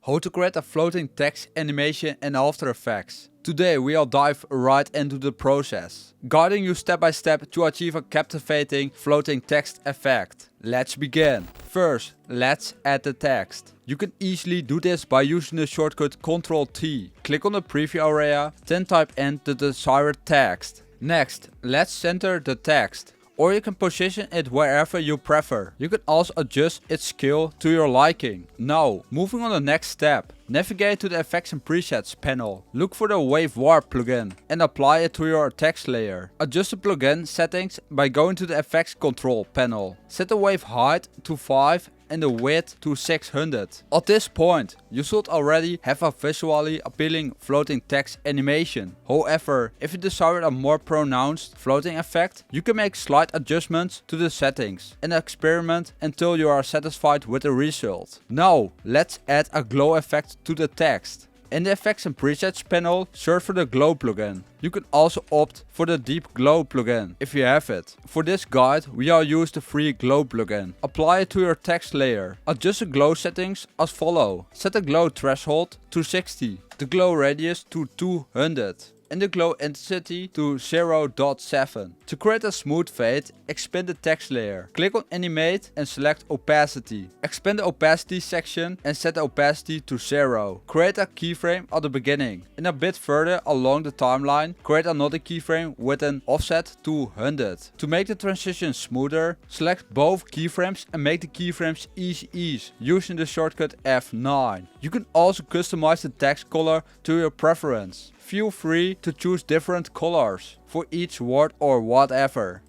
how to create a floating text animation in After Effects. Today we'll dive right into the process, guiding you step by step to achieve a captivating floating text effect. Let's begin. First, let's add the text. You can easily do this by using the shortcut Ctrl-T. Click on the preview area, then type in the desired text. Next, let's center the text, or you can position it wherever you prefer. You can also adjust its scale to your liking. Now, moving on the next step. Navigate to the Effects and Presets panel. Look for the Wave Warp plugin and apply it to your text layer. Adjust the plugin settings by going to the Effects Control panel. Set the wave height to 5 and the width to 600. At this point, you should already have a visually appealing floating text animation. However, if you desire a more pronounced floating effect, you can make slight adjustments to the settings and experiment until you are satisfied with the result. Now, let's add a glow effect to the text. In the Effects and Presets panel, search for the Glow plugin. You can also opt for the Deep Glow plugin if you have it. For this guide, we'll use the free Glow plugin. Apply it to your text layer. Adjust the glow settings as follows. Set the glow threshold to 60, the glow radius to 200. And the glow intensity to 0.7. To create a smooth fade, expand the text layer. Click on Animate and select Opacity. Expand the opacity section and set the opacity to 0. Create a keyframe at the beginning. And a bit further along the timeline, create another keyframe with an offset to 100. To make the transition smoother, select both keyframes and make the keyframes ease using the shortcut F9. You can also customize the text color to your preference. Feel free to choose different colors for each word or whatever.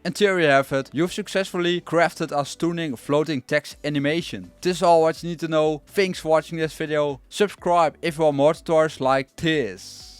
And there you have it, you've successfully crafted a stunning floating text animation. This is all what you need to know. Thanks for watching this video. Subscribe if you want more tutorials like this.